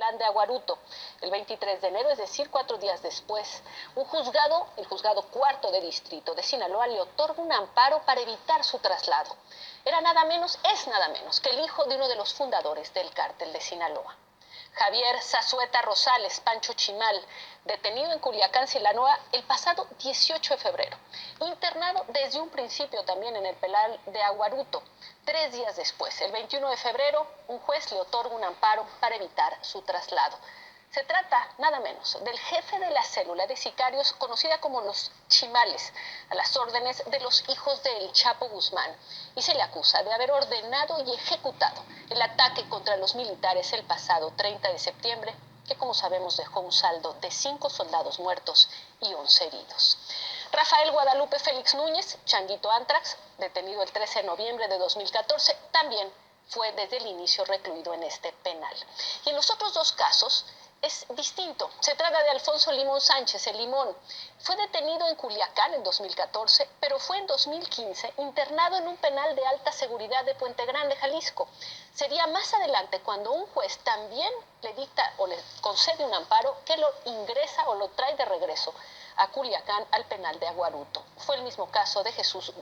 Plan de Aguaruto. El 23 de enero, es decir, 4 días después, el juzgado cuarto de distrito de Sinaloa, le otorga un amparo para evitar su traslado. Es nada menos que el hijo de uno de los fundadores del cártel de Sinaloa. Javier Zazueta Rosales, Pancho Chimal, detenido en Culiacán, Sinaloa, el pasado 18 de febrero. Internado desde un principio también en el penal de Aguaruto. 3 días después, el 21 de febrero, un juez le otorga un amparo para evitar su traslado. Se trata, nada menos, del jefe de la célula de sicarios conocida como los Chimales, a las órdenes de los hijos del Chapo Guzmán, y se le acusa de haber ordenado y ejecutado el ataque contra los militares el pasado 30 de septiembre, que como sabemos dejó un saldo de 5 soldados muertos y 11 heridos. Rafael Guadalupe Félix Núñez, Changuito Antrax, detenido el 13 de noviembre de 2014, también fue desde el inicio recluido en este penal. Y en los otros dos casos es distinto. Se trata de Alfonso Limón Sánchez, el Limón. Fue detenido en Culiacán en 2014, pero fue en 2015 internado en un penal de alta seguridad de Puente Grande, Jalisco. Sería más adelante cuando un juez también le dicta o le concede un amparo que lo ingresa o lo trae de regreso a Culiacán, al penal de Aguaruto. Fue el mismo caso de Jesús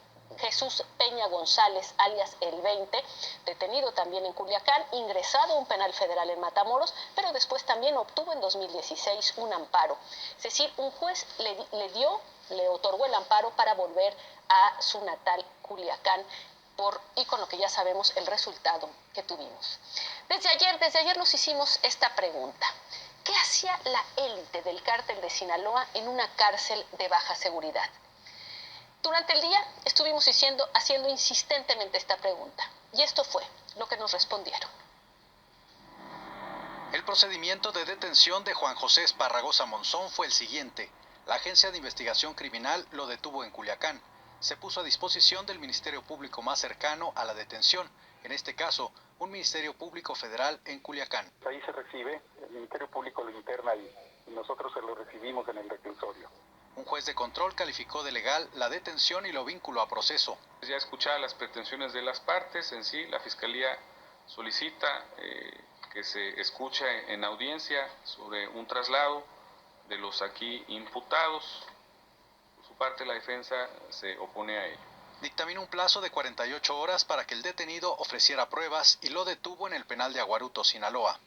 Peña González, alias El 20, detenido también en Culiacán, ingresado a un penal federal en Matamoros, pero después también obtuvo en 2016 un amparo. Es decir, un juez le otorgó el amparo para volver a su natal Culiacán, y con lo que ya sabemos el resultado que tuvimos. Desde ayer nos hicimos esta pregunta. ¿Qué hacía la élite del cártel de Sinaloa en una cárcel de baja seguridad? Durante el día estuvimos haciendo insistentemente esta pregunta, y esto fue lo que nos respondieron. El procedimiento de detención de Juan José Esparragosa Monzón fue el siguiente. La Agencia de Investigación Criminal lo detuvo en Culiacán. Se puso a disposición del Ministerio Público más cercano a la detención, en este caso, un Ministerio Público Federal en Culiacán. Ahí se recibe, el Ministerio Público lo interna y nosotros se lo recibimos en el reclusorio. Un juez de control calificó de legal la detención y lo vinculó a proceso. Ya escuchadas las pretensiones de las partes, en sí, la Fiscalía solicita que se escuche en audiencia sobre un traslado de los aquí imputados. Por su parte, la defensa se opone a ello. Dictaminó un plazo de 48 horas para que el detenido ofreciera pruebas y lo detuvo en el penal de Aguaruto, Sinaloa.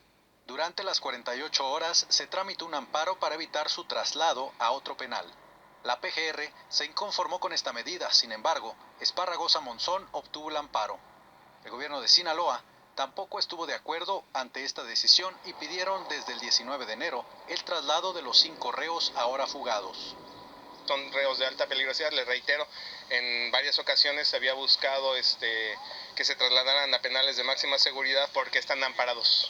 Durante las 48 horas se tramitó un amparo para evitar su traslado a otro penal. La PGR se inconformó con esta medida, sin embargo, Esparragosa Monzón obtuvo el amparo. El gobierno de Sinaloa tampoco estuvo de acuerdo ante esta decisión y pidieron desde el 19 de enero el traslado de los 5 reos ahora fugados. Son reos de alta peligrosidad, les reitero, en varias ocasiones se había buscado que se trasladaran a penales de máxima seguridad porque están amparados.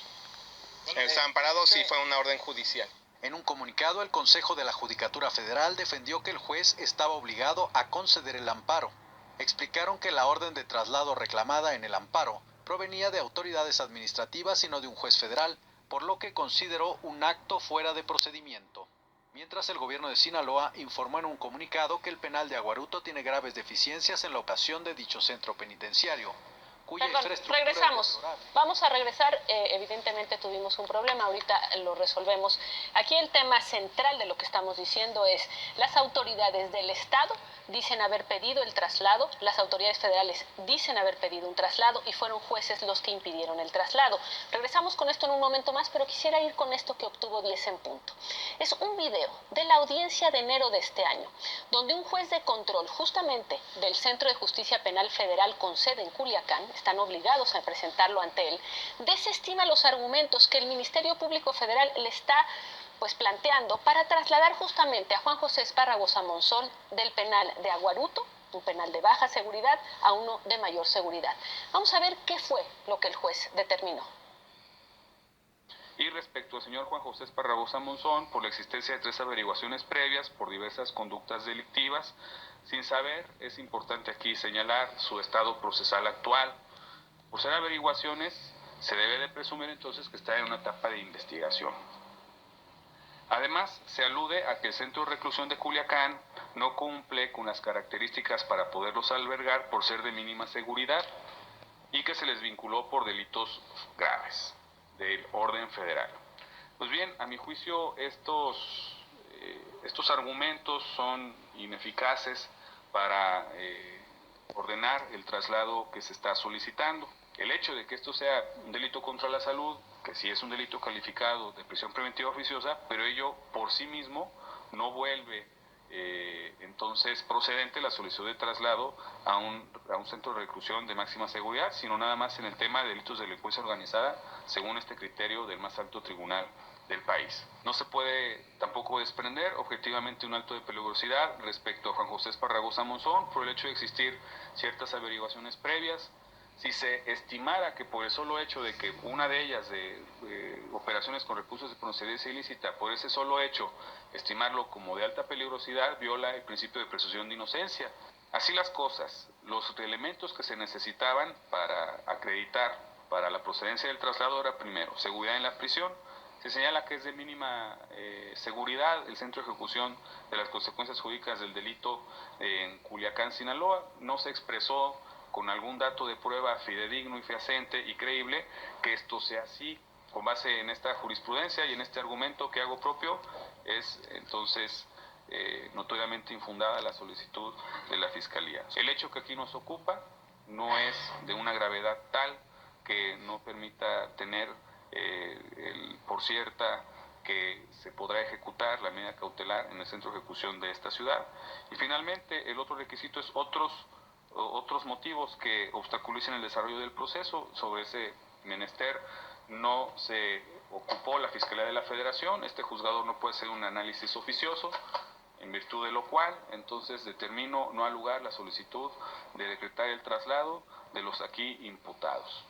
Están amparados y fue una orden judicial. En un comunicado, el Consejo de la Judicatura Federal defendió que el juez estaba obligado a conceder el amparo. Explicaron que la orden de traslado reclamada en el amparo provenía de autoridades administrativas y no de un juez federal, por lo que consideró un acto fuera de procedimiento. Mientras, el gobierno de Sinaloa informó en un comunicado que el penal de Aguaruto tiene graves deficiencias en la operación de dicho centro penitenciario, cuya infraestructura regresamos. Vamos a regresar, evidentemente tuvimos un problema, ahorita lo resolvemos. Aquí el tema central de lo que estamos diciendo es: las autoridades del Estado dicen haber pedido el traslado, las autoridades federales dicen haber pedido un traslado y fueron jueces los que impidieron el traslado. Regresamos con esto en un momento más, pero quisiera ir con esto que obtuvo 10 en punto. Es un video de la audiencia de enero de este año, donde un juez de control justamente del Centro de Justicia Penal Federal con sede en Culiacán, están obligados a presentarlo ante él, desestima los argumentos que el Ministerio Público Federal le está planteando para trasladar justamente a Juan José Esparragosa Monzón del penal de Aguaruto, un penal de baja seguridad, a uno de mayor seguridad. Vamos a ver qué fue lo que el juez determinó. Y respecto al señor Juan José Esparragosa Monzón, por la existencia de 3 averiguaciones previas por diversas conductas delictivas, sin saber, es importante aquí señalar su estado procesal actual. Por ser averiguaciones, se debe de presumir entonces que está en una etapa de investigación. Además, se alude a que el centro de reclusión de Culiacán no cumple con las características para poderlos albergar por ser de mínima seguridad y que se les vinculó por delitos graves del orden federal. Pues bien, a mi juicio estos argumentos son ineficaces para ordenar el traslado que se está solicitando. El hecho de que esto sea un delito contra la salud, que sí es un delito calificado de prisión preventiva oficiosa, pero ello por sí mismo no vuelve entonces procedente la solicitud de traslado a un centro de reclusión de máxima seguridad, sino nada más en el tema de delitos de delincuencia organizada, según este criterio del más alto tribunal del país. No se puede tampoco desprender objetivamente un alto de peligrosidad respecto a Juan José Esparragosa Monzón por el hecho de existir ciertas averiguaciones previas. Si se estimara que por el solo hecho de que una de ellas de operaciones con recursos de procedencia ilícita, por ese solo hecho, estimarlo como de alta peligrosidad, viola el principio de presunción de inocencia. Así las cosas, los elementos que se necesitaban para acreditar para la procedencia del traslado era primero, seguridad en la prisión. Se señala que es de mínima seguridad el centro de ejecución de las consecuencias jurídicas del delito en Culiacán, Sinaloa. No se expresó con algún dato de prueba fidedigno y fehaciente y creíble que esto sea así. Con base en esta jurisprudencia y en este argumento que hago propio, es entonces notoriamente infundada la solicitud de la Fiscalía. El hecho que aquí nos ocupa no es de una gravedad tal que no permita tener por cierta que se podrá ejecutar la medida cautelar en el centro de ejecución de esta ciudad. Y finalmente, el otro requisito es otros motivos que obstaculicen el desarrollo del proceso. Sobre ese menester no se ocupó la Fiscalía de la Federación. Este juzgador no puede hacer un análisis oficioso, en virtud de lo cual entonces determino no al lugar la solicitud de decretar el traslado de los aquí imputados.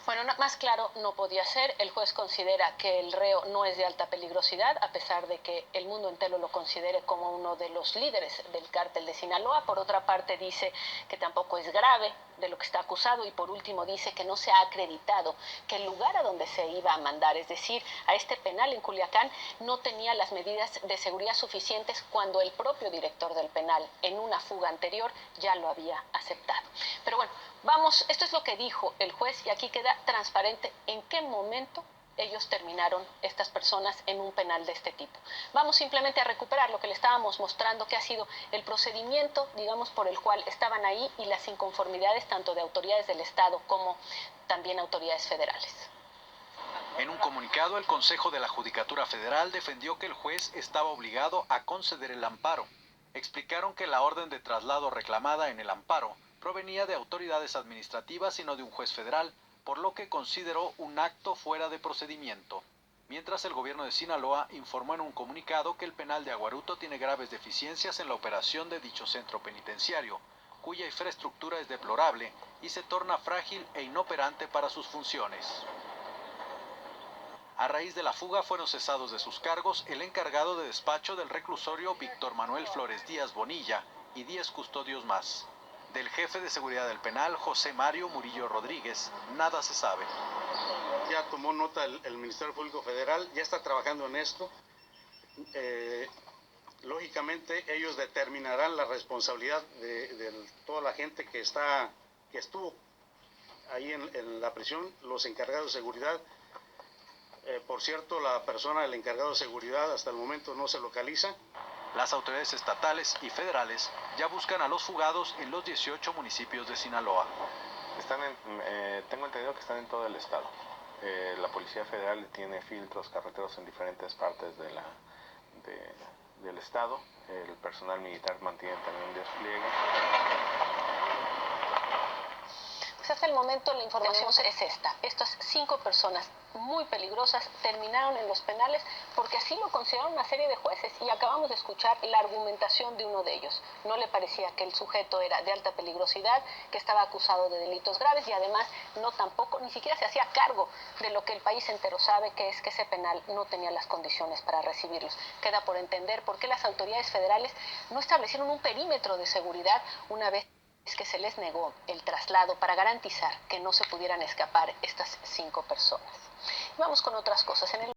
Bueno, más claro no podía ser. El juez considera que el reo no es de alta peligrosidad, a pesar de que el mundo entero lo considere como uno de los líderes del cártel de Sinaloa. Por otra parte, dice que tampoco es grave de lo que está acusado y por último dice que no se ha acreditado que el lugar a donde se iba a mandar, es decir, a este penal en Culiacán, no tenía las medidas de seguridad suficientes cuando el propio director del penal en una fuga anterior ya lo había aceptado. Pero bueno, vamos, esto es lo que dijo el juez y aquí queda transparente en qué momento ellos terminaron, estas personas, en un penal de este tipo. Vamos simplemente a recuperar lo que le estábamos mostrando, que ha sido el procedimiento, digamos, por el cual estaban ahí y las inconformidades tanto de autoridades del Estado como también autoridades federales. En un comunicado, el Consejo de la Judicatura Federal defendió que el juez estaba obligado a conceder el amparo. Explicaron que la orden de traslado reclamada en el amparo provenía de autoridades administrativas y no de un juez federal, por lo que consideró un acto fuera de procedimiento. Mientras el gobierno de Sinaloa informó en un comunicado que el penal de Aguaruto tiene graves deficiencias en la operación de dicho centro penitenciario, cuya infraestructura es deplorable y se torna frágil e inoperante para sus funciones. A raíz de la fuga fueron cesados de sus cargos el encargado de despacho del reclusorio Víctor Manuel Flores Díaz Bonilla y 10 custodios más. Del jefe de seguridad del penal, José Mario Murillo Rodríguez, nada se sabe. Ya tomó nota el Ministerio Público Federal, ya está trabajando en esto. Lógicamente ellos determinarán la responsabilidad de toda la gente que estuvo ahí en la prisión, los encargados de seguridad. Por cierto, la persona, el encargado de seguridad, hasta el momento no se localiza. Las autoridades estatales y federales ya buscan a los fugados en los 18 municipios de Sinaloa. Tengo entendido que están en todo el estado. La Policía Federal tiene filtros carreteros en diferentes partes del estado. El personal militar mantiene también un despliegue. Pues hasta el momento la información es esta. Estas 5 personas muy peligrosas terminaron en los penales porque así lo consideraron una serie de jueces y acabamos de escuchar la argumentación de uno de ellos. No le parecía que el sujeto era de alta peligrosidad, que estaba acusado de delitos graves y además ni siquiera se hacía cargo de lo que el país entero sabe, que es que ese penal no tenía las condiciones para recibirlos. Queda por entender por qué las autoridades federales no establecieron un perímetro de seguridad una vez que se les negó el traslado para garantizar que no se pudieran escapar estas 5 personas. Vamos con otras cosas.